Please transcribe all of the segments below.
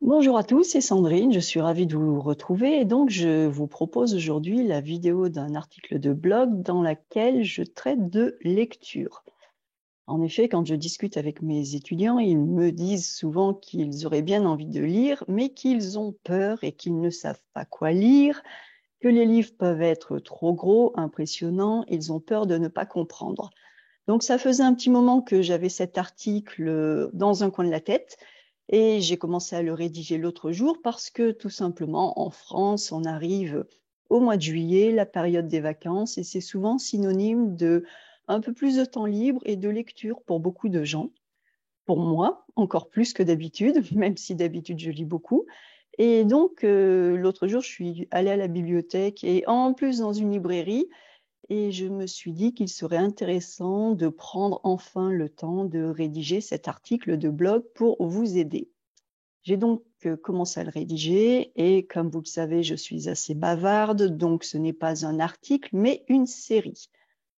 Bonjour à tous, c'est Sandrine, je suis ravie de vous retrouver et donc je vous propose aujourd'hui la vidéo d'un article de blog dans laquelle je traite de lecture. En effet, quand je discute avec mes étudiants, ils me disent souvent qu'ils auraient bien envie de lire, mais qu'ils ont peur et qu'ils ne savent pas quoi lire, que les livres peuvent être trop gros, impressionnants, ils ont peur de ne pas comprendre. Donc, ça faisait un petit moment que j'avais cet article dans un coin de la tête et j'ai commencé à le rédiger l'autre jour parce que tout simplement, en France, on arrive au mois de juillet, la période des vacances, et c'est souvent synonyme de un peu plus de temps libre et de lecture pour beaucoup de gens. Pour moi, encore plus que d'habitude, même si d'habitude je lis beaucoup. Et donc, l'autre jour, je suis allée à la bibliothèque et en plus dans une librairie, et je me suis dit qu'il serait intéressant de prendre enfin le temps de rédiger cet article de blog pour vous aider. J'ai donc commencé à le rédiger et comme vous le savez, je suis assez bavarde, donc ce n'est pas un article, mais une série.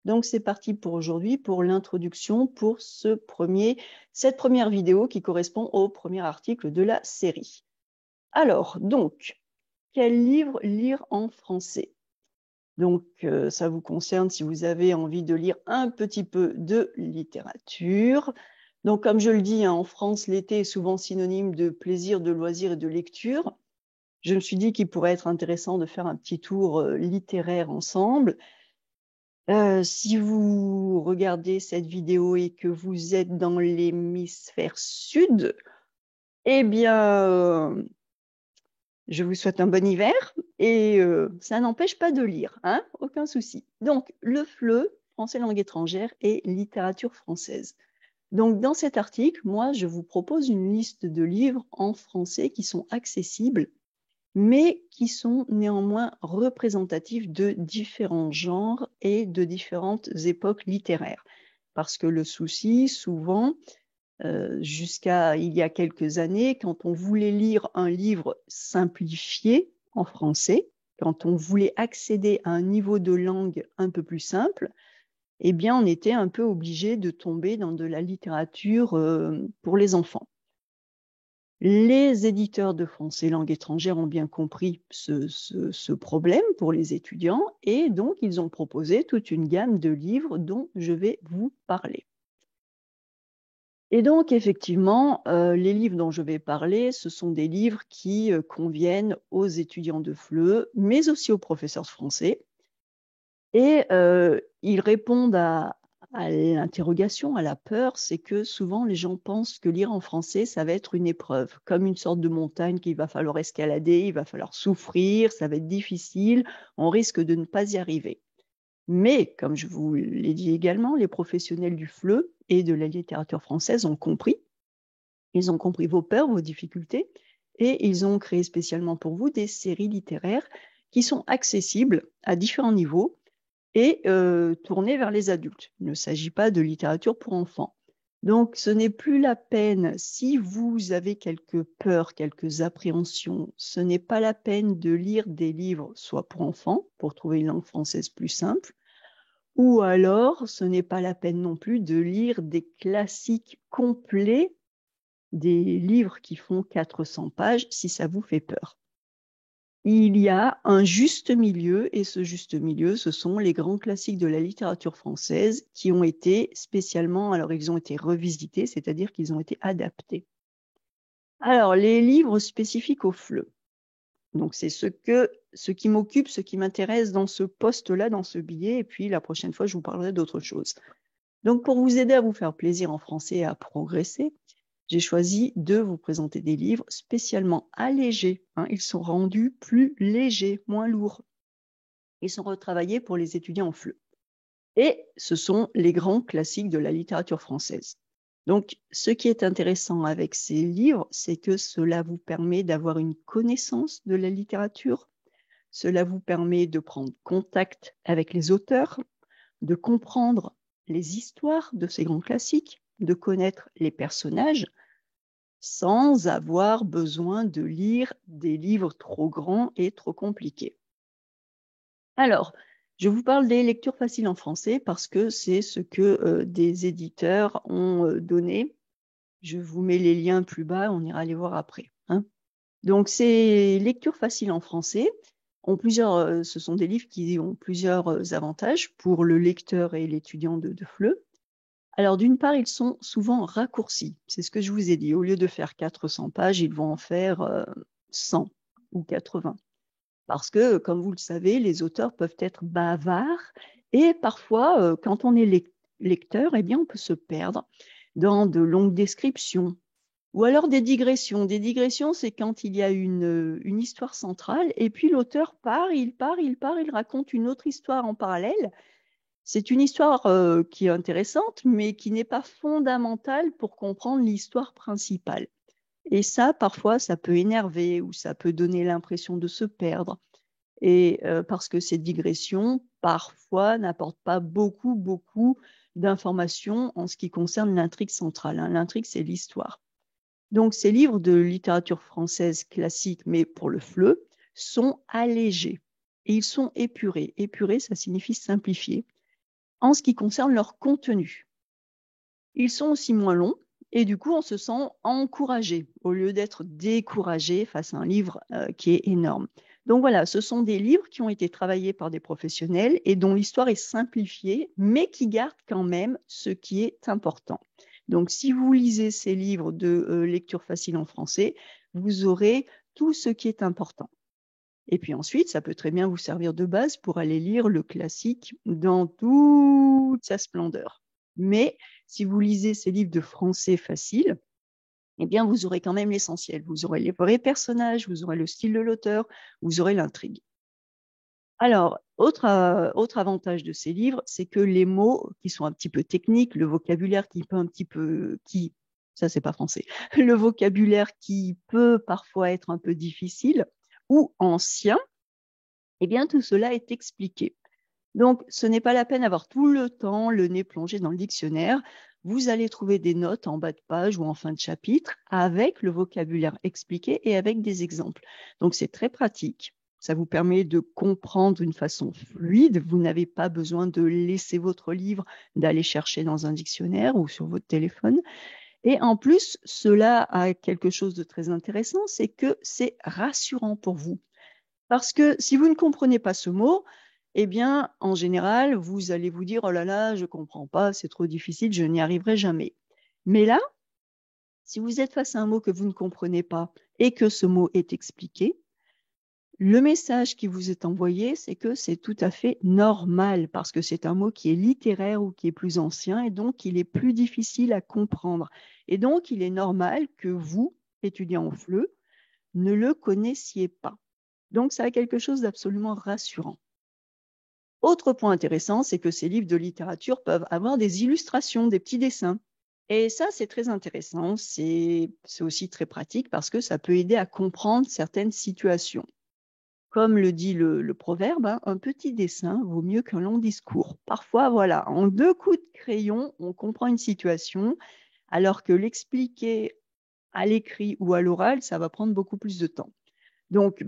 Donc c'est parti pour aujourd'hui, pour l'introduction, pour cette première vidéo qui correspond au premier article de la série. Alors, donc, quel livre lire en français? Donc, ça vous concerne si vous avez envie de lire un petit peu de littérature. Donc, comme je le dis, hein, en France, l'été est souvent synonyme de plaisir, de loisir et de lecture. Je me suis dit qu'il pourrait être intéressant de faire un petit tour littéraire ensemble. Si vous regardez cette vidéo et que vous êtes dans l'hémisphère sud, eh bien, je vous souhaite un bon hiver et ça n'empêche pas de lire, hein, aucun souci. Donc, le FLE, français langue étrangère et littérature française. Donc, dans cet article, moi, je vous propose une liste de livres en français qui sont accessibles, mais qui sont néanmoins représentatifs de différents genres et de différentes époques littéraires. Parce que le souci, souvent, jusqu'à il y a quelques années, quand on voulait lire un livre simplifié en français, quand on voulait accéder à un niveau de langue un peu plus simple, eh bien, on était un peu obligé de tomber dans de la littérature pour les enfants. Les éditeurs de français langue étrangère ont bien compris ce problème pour les étudiants et donc ils ont proposé toute une gamme de livres dont je vais vous parler. Et donc, effectivement, les livres dont je vais parler, ce sont des livres qui conviennent aux étudiants de FLE, mais aussi aux professeurs de français. Et ils répondent à l'interrogation, à la peur, c'est que souvent les gens pensent que lire en français, ça va être une épreuve, comme une sorte de montagne qu'il va falloir escalader, il va falloir souffrir, ça va être difficile, on risque de ne pas y arriver. Mais, comme je vous l'ai dit également, les professionnels du FLE et de la littérature française ont compris. Ils ont compris vos peurs, vos difficultés, et ils ont créé spécialement pour vous des séries littéraires qui sont accessibles à différents niveaux et tournées vers les adultes. Il ne s'agit pas de littérature pour enfants. Donc, ce n'est plus la peine, si vous avez quelques peurs, quelques appréhensions, ce n'est pas la peine de lire des livres, soit pour enfants, pour trouver une langue française plus simple, ou alors ce n'est pas la peine non plus de lire des classiques complets, des livres qui font 400 pages, si ça vous fait peur. Il y a un juste milieu, et ce juste milieu, ce sont les grands classiques de la littérature française qui ont été spécialement, alors ils ont été revisités, c'est-à-dire qu'ils ont été adaptés. Alors, les livres spécifiques au FLE. Donc, c'est ce qui m'occupe, ce qui m'intéresse dans ce poste-là, dans ce billet, et puis la prochaine fois, je vous parlerai d'autre chose. Donc, pour vous aider à vous faire plaisir en français et à progresser, j'ai choisi de vous présenter des livres spécialement allégés. Ils sont rendus plus légers, moins lourds. Ils sont retravaillés pour les étudiants en FLE. Et ce sont les grands classiques de la littérature française. Donc, ce qui est intéressant avec ces livres, c'est que cela vous permet d'avoir une connaissance de la littérature. Cela vous permet de prendre contact avec les auteurs, de comprendre les histoires de ces grands classiques, de connaître les personnages, sans avoir besoin de lire des livres trop grands et trop compliqués. Alors, je vous parle des lectures faciles en français parce que c'est ce que des éditeurs ont donné. Je vous mets les liens plus bas, on ira les voir après. Donc, ces lectures faciles en français ce sont des livres qui ont plusieurs avantages pour le lecteur et l'étudiant de FLE. Alors, d'une part, ils sont souvent raccourcis. C'est ce que je vous ai dit. Au lieu de faire 400 pages, ils vont en faire 100 ou 80. Parce que, comme vous le savez, les auteurs peuvent être bavards et parfois, quand on est lecteur, eh bien, on peut se perdre dans de longues descriptions ou alors des digressions. Des digressions, c'est quand il y a une histoire centrale et puis l'auteur il raconte une autre histoire en parallèle. C'est une histoire qui est intéressante, mais qui n'est pas fondamentale pour comprendre l'histoire principale. Et ça, parfois, ça peut énerver ou ça peut donner l'impression de se perdre. Et parce que ces digressions, parfois, n'apportent pas beaucoup d'informations en ce qui concerne l'intrigue centrale. Hein. L'intrigue, c'est l'histoire. Donc, ces livres de littérature française classique, mais pour le FLE, sont allégés et ils sont épurés. Épurés, ça signifie simplifier en ce qui concerne leur contenu. Ils sont aussi moins longs et du coup, on se sent encouragé au lieu d'être découragé face à un livre qui est énorme. Donc voilà, ce sont des livres qui ont été travaillés par des professionnels et dont l'histoire est simplifiée, mais qui gardent quand même ce qui est important. Donc, si vous lisez ces livres de lecture facile en français, vous aurez tout ce qui est important. Et puis ensuite, ça peut très bien vous servir de base pour aller lire le classique dans toute sa splendeur. Mais si vous lisez ces livres de français facile, eh bien, vous aurez quand même l'essentiel. Vous aurez les vrais personnages, vous aurez le style de l'auteur, vous aurez l'intrigue. Alors, autre avantage de ces livres, c'est que les mots qui sont un petit peu techniques, le vocabulaire ça c'est pas français, le vocabulaire qui peut parfois être un peu difficile ou ancien, eh bien tout cela est expliqué. Donc, ce n'est pas la peine d'avoir tout le temps le nez plongé dans le dictionnaire. Vous allez trouver des notes en bas de page ou en fin de chapitre avec le vocabulaire expliqué et avec des exemples. Donc, c'est très pratique. Ça vous permet de comprendre d'une façon fluide. Vous n'avez pas besoin de laisser votre livre, d'aller chercher dans un dictionnaire ou sur votre téléphone. Et en plus, cela a quelque chose de très intéressant, c'est que c'est rassurant pour vous. Parce que si vous ne comprenez pas ce mot, eh bien, en général, vous allez vous dire, oh là là, je ne comprends pas, c'est trop difficile, je n'y arriverai jamais. Mais là, si vous êtes face à un mot que vous ne comprenez pas et que ce mot est expliqué, le message qui vous est envoyé, c'est que c'est tout à fait normal parce que c'est un mot qui est littéraire ou qui est plus ancien et donc il est plus difficile à comprendre. Et donc, il est normal que vous, étudiant au FLE, ne le connaissiez pas. Donc, ça a quelque chose d'absolument rassurant. Autre point intéressant, c'est que ces livres de littérature peuvent avoir des illustrations, des petits dessins. Et ça, c'est très intéressant. C'est aussi très pratique parce que ça peut aider à comprendre certaines situations. Comme le dit le proverbe, hein, un petit dessin vaut mieux qu'un long discours. Parfois, voilà, en 2 coups de crayon, on comprend une situation, alors que l'expliquer à l'écrit ou à l'oral, ça va prendre beaucoup plus de temps. Donc,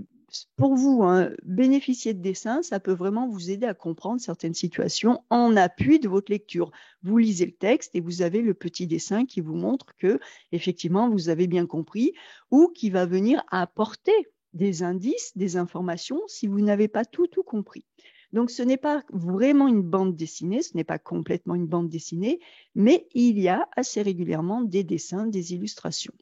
pour vous, hein, bénéficier de dessins, ça peut vraiment vous aider à comprendre certaines situations en appui de votre lecture. Vous lisez le texte et vous avez le petit dessin qui vous montre que, effectivement, vous avez bien compris ou qui va venir apporter des indices, des informations si vous n'avez pas tout compris. Donc, ce n'est pas vraiment une bande dessinée, ce n'est pas complètement une bande dessinée, mais il y a assez régulièrement des dessins, des illustrations.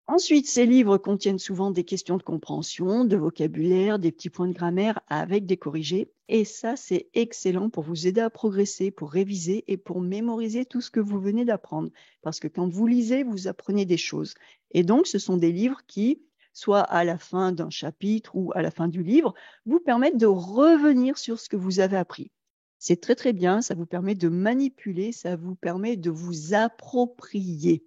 Ensuite, ces livres contiennent souvent des questions de compréhension, de vocabulaire, des petits points de grammaire avec des corrigés. Et ça, c'est excellent pour vous aider à progresser, pour réviser et pour mémoriser tout ce que vous venez d'apprendre. Parce que quand vous lisez, vous apprenez des choses. Et donc, ce sont des livres qui, soit à la fin d'un chapitre ou à la fin du livre, vous permettent de revenir sur ce que vous avez appris. C'est très, très bien. Ça vous permet de manipuler, ça vous permet de vous approprier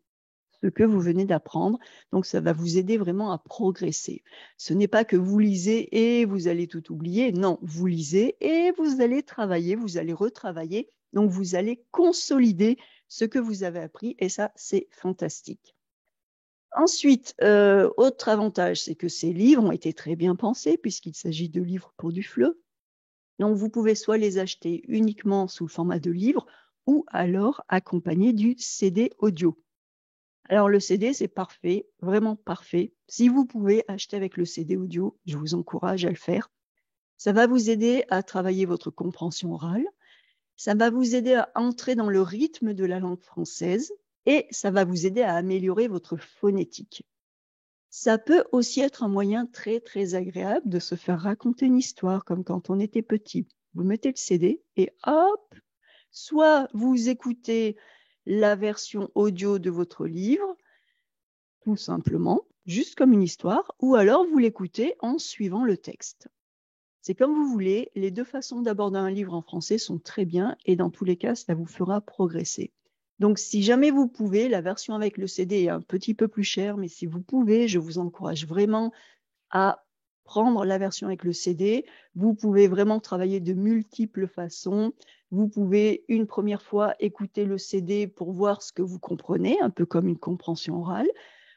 ce que vous venez d'apprendre. Donc, ça va vous aider vraiment à progresser. Ce n'est pas que vous lisez et vous allez tout oublier. Non, vous lisez et vous allez travailler, vous allez retravailler. Donc, vous allez consolider ce que vous avez appris et ça, c'est fantastique. Ensuite, autre avantage, c'est que ces livres ont été très bien pensés puisqu'il s'agit de livres pour du FLE. Donc, vous pouvez soit les acheter uniquement sous le format de livre ou alors accompagnés du CD audio. Alors, le CD, c'est parfait, vraiment parfait. Si vous pouvez acheter avec le CD audio, je vous encourage à le faire. Ça va vous aider à travailler votre compréhension orale. Ça va vous aider à entrer dans le rythme de la langue française et ça va vous aider à améliorer votre phonétique. Ça peut aussi être un moyen très, très agréable de se faire raconter une histoire, comme quand on était petit. Vous mettez le CD et hop, soit vous écoutez la version audio de votre livre, tout simplement, juste comme une histoire, ou alors vous l'écoutez en suivant le texte. C'est comme vous voulez, les deux façons d'aborder un livre en français sont très bien et dans tous les cas, ça vous fera progresser. Donc, si jamais vous pouvez, la version avec le CD est un petit peu plus chère, mais si vous pouvez, je vous encourage vraiment à prendre la version avec le CD. Vous pouvez vraiment travailler de multiples façons. Vous pouvez une première fois écouter le CD pour voir ce que vous comprenez, un peu comme une compréhension orale.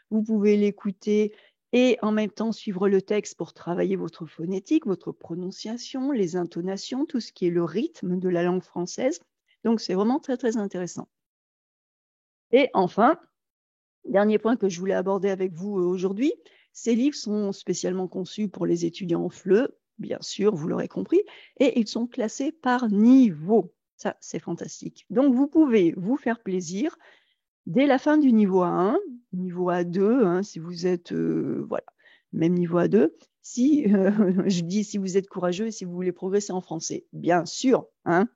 Vous pouvez l'écouter et en même temps suivre le texte pour travailler votre phonétique, votre prononciation, les intonations, tout ce qui est le rythme de la langue française. Donc, c'est vraiment très, très intéressant. Et enfin, dernier point que je voulais aborder avec vous aujourd'hui, ces livres sont spécialement conçus pour les étudiants en FLE, bien sûr, vous l'aurez compris, et ils sont classés par niveau. Ça, c'est fantastique. Donc, vous pouvez vous faire plaisir dès la fin du niveau A1, niveau A2, hein, si vous êtes, voilà, même niveau A2, si, je dis si vous êtes courageux et si vous voulez progresser en français, bien sûr, hein.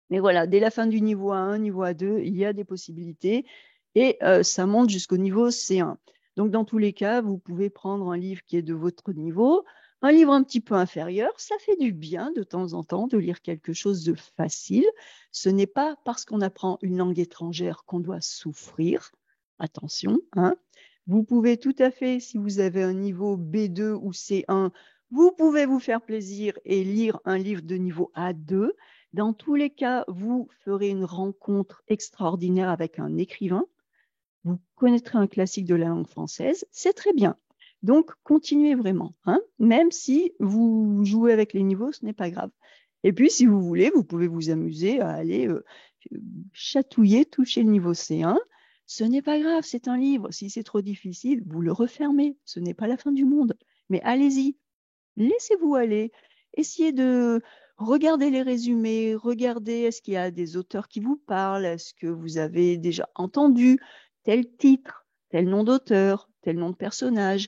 Mais voilà, dès la fin du niveau A1, niveau A2, il y a des possibilités et ça monte jusqu'au niveau C1. Donc, dans tous les cas, vous pouvez prendre un livre qui est de votre niveau, un livre un petit peu inférieur. Ça fait du bien de temps en temps de lire quelque chose de facile. Ce n'est pas parce qu'on apprend une langue étrangère qu'on doit souffrir. Attention, hein. Vous pouvez tout à fait, si vous avez un niveau B2 ou C1, vous pouvez vous faire plaisir et lire un livre de niveau A2. Dans tous les cas, vous ferez une rencontre extraordinaire avec un écrivain. Vous connaîtrez un classique de la langue française. C'est très bien. Donc, continuez vraiment, hein. Même si vous jouez avec les niveaux, ce n'est pas grave. Et puis, si vous voulez, vous pouvez vous amuser à aller chatouiller, toucher le niveau C1. Ce n'est pas grave, c'est un livre. Si c'est trop difficile, vous le refermez. Ce n'est pas la fin du monde. Mais allez-y, laissez-vous aller. Essayez de regarder les résumés, regardez est-ce qu'il y a des auteurs qui vous parlent, est-ce que vous avez déjà entendu tel titre, tel nom d'auteur, tel nom de personnage.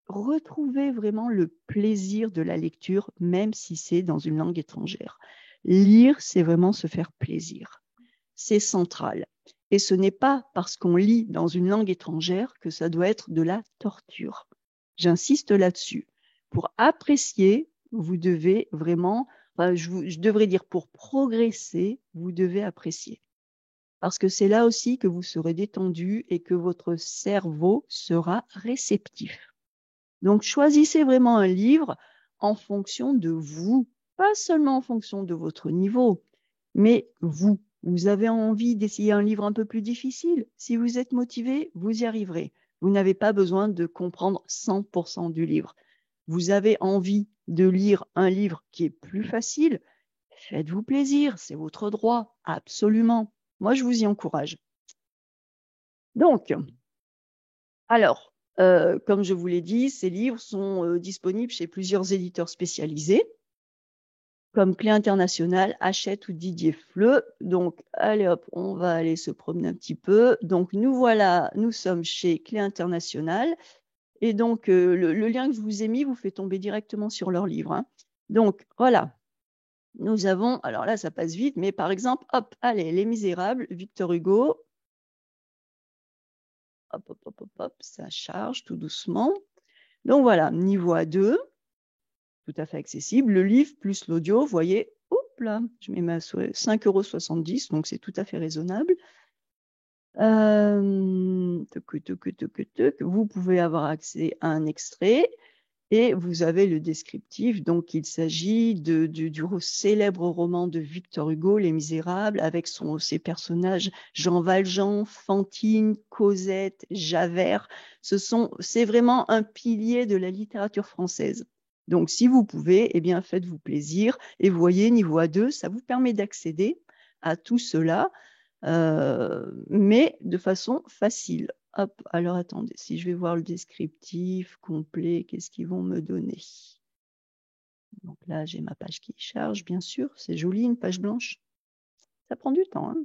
Retrouvez vraiment le plaisir de la lecture, même si c'est dans une langue étrangère. Lire, c'est vraiment se faire plaisir. C'est central. Et ce n'est pas parce qu'on lit dans une langue étrangère que ça doit être de la torture. J'insiste là-dessus. Pour apprécier, vous devez vraiment, enfin, je devrais dire pour progresser, vous devez apprécier. Parce que c'est là aussi que vous serez détendu et que votre cerveau sera réceptif. Donc, choisissez vraiment un livre en fonction de vous, pas seulement en fonction de votre niveau, mais vous. Vous avez envie d'essayer un livre un peu plus difficile. Si vous êtes motivé, vous y arriverez. Vous n'avez pas besoin de comprendre 100% du livre. Vous avez envie de lire un livre qui est plus facile, faites-vous plaisir, c'est votre droit, absolument. Moi, je vous y encourage. Donc, alors, comme je vous l'ai dit, ces livres sont disponibles chez plusieurs éditeurs spécialisés, comme Clé Internationale, Hachette ou Didier Fleu. Donc, allez hop, on va aller se promener un petit peu. Donc, nous voilà, nous sommes chez Clé Internationale. Et donc, le lien que je vous ai mis vous fait tomber directement sur leur livre, hein. Donc, voilà. Nous avons, alors là, ça passe vite, mais par exemple, hop, allez, Les Misérables, Victor Hugo. Hop, hop, hop, hop, hop, ça charge tout doucement. Donc voilà, niveau A2, tout à fait accessible. Le livre plus l'audio, vous voyez, hop là, je mets ma 5,70 €, donc c'est tout à fait raisonnable. Vous pouvez avoir accès à un extrait et vous avez le descriptif. Donc, il s'agit du célèbre roman de Victor Hugo, Les Misérables, avec ses personnages Jean Valjean, Fantine, Cosette, Javert. C'est vraiment un pilier de la littérature française. Donc, si vous pouvez, eh bien, faites-vous plaisir. Et vous voyez, niveau A2, ça vous permet d'accéder à tout cela, mais de façon facile. hop, alors attendez, si je vais voir le descriptif complet, qu'est-ce qu'ils vont me donner? Donc là, j'ai ma page qui charge, bien sûr, c'est joli, une page blanche. Ça prend du temps, hein.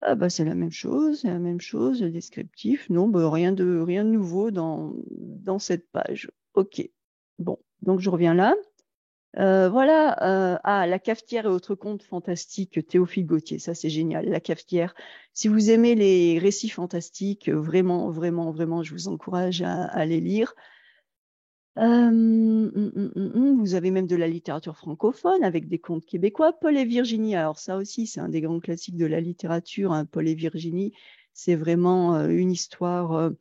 Ah bah, c'est la même chose, le descriptif. Non, bah, rien de nouveau dans cette page. OK. Bon, donc je reviens là. Voilà, la cafetière et autres contes fantastiques, Théophile Gautier, ça c'est génial, la cafetière. Si vous aimez les récits fantastiques, vraiment, vraiment, vraiment, je vous encourage à les lire. Vous avez même de la littérature francophone avec des contes québécois. Paul et Virginie, alors ça aussi, c'est un des grands classiques de la littérature, hein, Paul et Virginie. C'est vraiment une histoire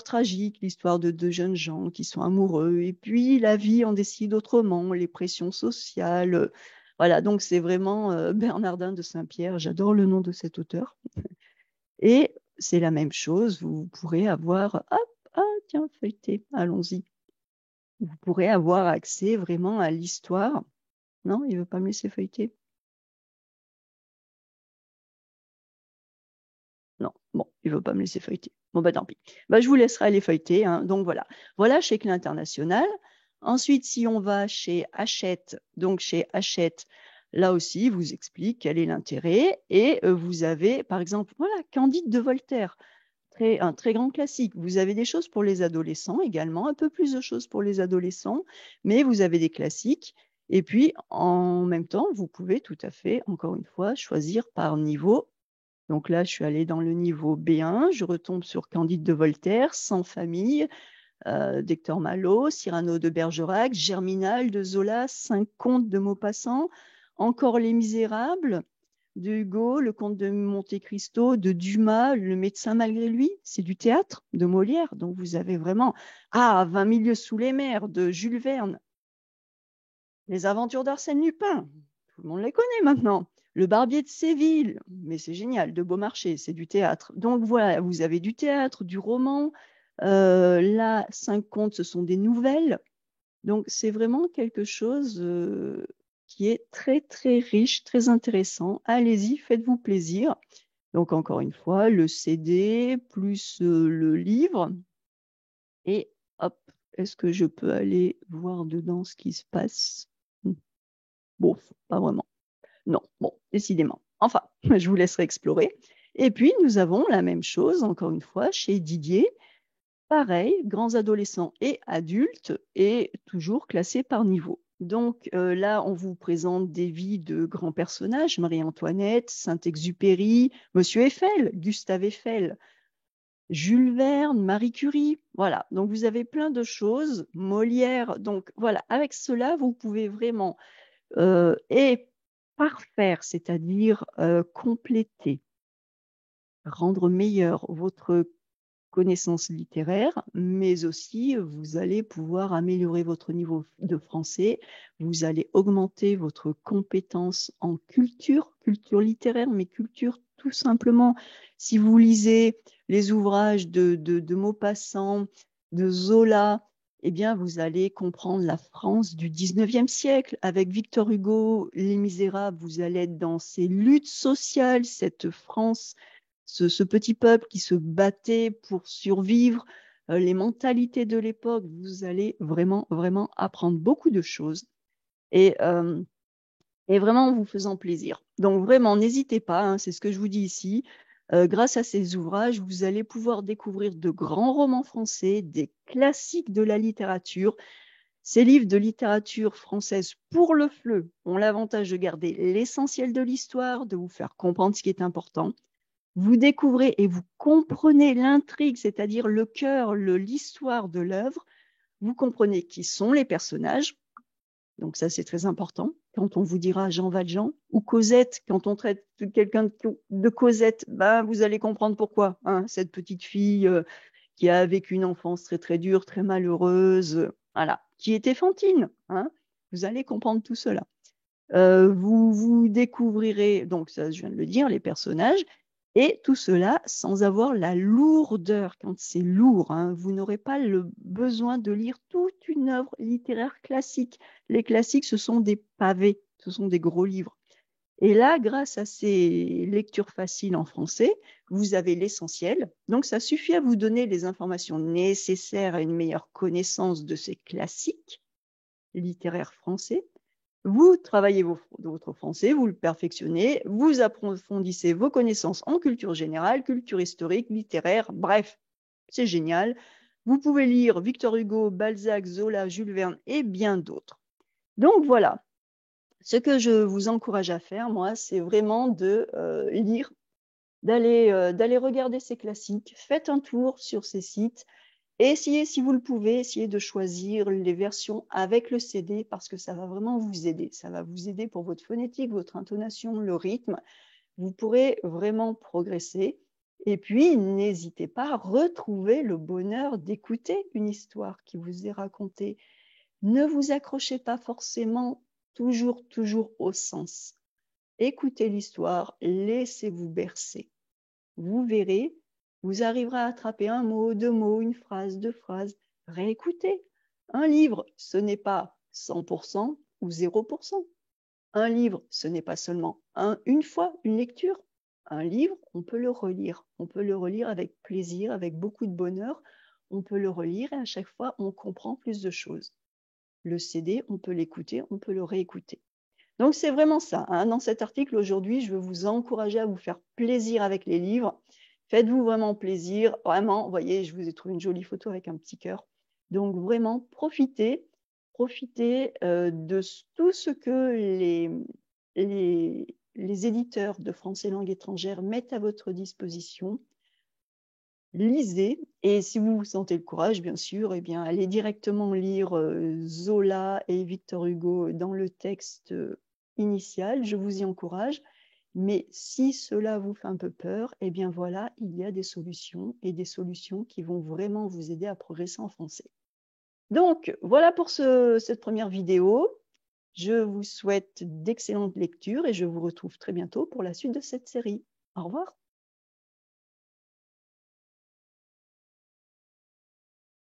tragique, l'histoire de deux jeunes gens qui sont amoureux. Et puis, la vie en décide autrement, les pressions sociales. Voilà, donc c'est vraiment Bernardin de Saint-Pierre. J'adore le nom de cet auteur. Et c'est la même chose, vous pourrez avoir... Hop, ah, tiens, feuilleté, allons-y. Vous pourrez avoir accès vraiment à l'histoire. Non, il veut pas me laisser feuilleter. Non, bon, il veut pas me laisser feuilleter. Bon, bah tant pis. Bah, je vous laisserai aller feuilleter, hein. Donc voilà. Voilà chez Clé International. Ensuite, si on va chez Hachette, donc chez Hachette, là aussi, il vous explique quel est l'intérêt. Et vous avez, par exemple, voilà, Candide de Voltaire. Un très grand classique. Vous avez des choses pour les adolescents également, un peu plus de choses pour les adolescents, mais vous avez des classiques. Et puis, en même temps, vous pouvez tout à fait, encore une fois, choisir par niveau. Donc là, je suis allée dans le niveau B1, je retombe sur Candide de Voltaire, Sans famille, d'Hector Malot, Cyrano de Bergerac, Germinal de Zola, Cinq contes de Maupassant, encore Les Misérables, de Hugo, Le Comte de Monte-Cristo, de Dumas, Le médecin malgré lui, c'est du théâtre de Molière. Donc vous avez vraiment 20 milieux sous les mers de Jules Verne, Les aventures d'Arsène Lupin, tout le monde les connaît maintenant. Le Barbier de Séville, mais c'est génial, de Beaumarchais, c'est du théâtre. Donc voilà, vous avez du théâtre, du roman. Là, Cinq contes, ce sont des nouvelles. Donc c'est vraiment quelque chose qui est très très riche, très intéressant. Allez-y, faites-vous plaisir. Donc encore une fois, le CD plus le livre. Et hop, est-ce que je peux aller voir dedans ce qui se passe? Bon, pas vraiment. Non, bon, décidément. Enfin, je vous laisserai explorer. Et puis, nous avons la même chose, encore une fois, chez Didier. Pareil, grands adolescents et adultes, et toujours classés par niveau. Donc là, on vous présente des vies de grands personnages, Marie-Antoinette, Saint-Exupéry, Monsieur Eiffel, Gustave Eiffel, Jules Verne, Marie Curie. Voilà, donc vous avez plein de choses, Molière. Donc voilà, avec cela, vous pouvez vraiment et parfaire, c'est-à-dire compléter, rendre meilleur votre connaissances littéraires, mais aussi vous allez pouvoir améliorer votre niveau de français, vous allez augmenter votre compétence en culture, culture littéraire, mais culture tout simplement. Si vous lisez les ouvrages de Maupassant, de Zola, eh bien, vous allez comprendre la France du 19e siècle. Avec Victor Hugo, Les Misérables, vous allez être dans ces luttes sociales, cette France ce petit peuple qui se battait pour survivre, les mentalités de l'époque, vous allez vraiment, vraiment apprendre beaucoup de choses et, euh, et vraiment en vous faisant plaisir. Donc vraiment, n'hésitez pas, hein, c'est ce que je vous dis ici. Grâce à ces ouvrages, vous allez pouvoir découvrir de grands romans français, des classiques de la littérature. Ces livres de littérature française pour le FLE ont l'avantage de garder l'essentiel de l'histoire, de vous faire comprendre ce qui est important. Vous découvrez et vous comprenez l'intrigue, c'est-à-dire le cœur, l'histoire de l'œuvre. Vous comprenez qui sont les personnages. Donc ça, c'est très important. Quand on vous dira Jean Valjean ou Cosette, quand on traite quelqu'un de Cosette, ben, vous allez comprendre pourquoi. Hein, cette petite fille qui a vécu une enfance très très dure, très malheureuse, voilà, qui était Fantine. Hein, vous allez comprendre tout cela. Vous découvrirez, donc ça je viens de le dire, les personnages, et tout cela sans avoir la lourdeur. Quand c'est lourd, hein, vous n'aurez pas le besoin de lire toute une œuvre littéraire classique. Les classiques, ce sont des pavés, ce sont des gros livres. Et là, grâce à ces lectures faciles en français, vous avez l'essentiel. Donc, ça suffit à vous donner les informations nécessaires à une meilleure connaissance de ces classiques littéraires français. Vous travaillez votre français, vous le perfectionnez, vous approfondissez vos connaissances en culture générale, culture historique, littéraire, bref, c'est génial. Vous pouvez lire Victor Hugo, Balzac, Zola, Jules Verne et bien d'autres. Donc voilà, ce que je vous encourage à faire, moi, c'est vraiment de lire, d'aller regarder ces classiques. Faites un tour sur ces sites. Essayez, si vous le pouvez, essayez de choisir les versions avec le CD parce que ça va vraiment vous aider. Ça va vous aider pour votre phonétique, votre intonation, le rythme. Vous pourrez vraiment progresser. Et puis, n'hésitez pas à retrouver le bonheur d'écouter une histoire qui vous est racontée. Ne vous accrochez pas forcément toujours au sens. Écoutez l'histoire, laissez-vous bercer. Vous verrez, vous arriverez à attraper un mot, deux mots, une phrase, deux phrases. Réécoutez. Un livre, ce n'est pas 100% ou 0%. Un livre, ce n'est pas seulement une fois une lecture. Un livre, on peut le relire. On peut le relire avec plaisir, avec beaucoup de bonheur. On peut le relire et à chaque fois, on comprend plus de choses. Le CD, on peut l'écouter, on peut le réécouter. Donc, c'est vraiment ça. Hein. Dans cet article, aujourd'hui, je veux vous encourager à vous faire plaisir avec les livres. Faites-vous vraiment plaisir. Vraiment, vous voyez, je vous ai trouvé une jolie photo avec un petit cœur. Donc, vraiment, profitez de tout ce que les éditeurs de français langue étrangère mettent à votre disposition. Lisez, et si vous vous sentez le courage, bien sûr, eh bien, allez directement lire Zola et Victor Hugo dans le texte initial, je vous y encourage. Mais si cela vous fait un peu peur, eh bien voilà, il y a des solutions et des solutions qui vont vraiment vous aider à progresser en français. Donc, voilà pour cette première vidéo. Je vous souhaite d'excellentes lectures et je vous retrouve très bientôt pour la suite de cette série. Au revoir.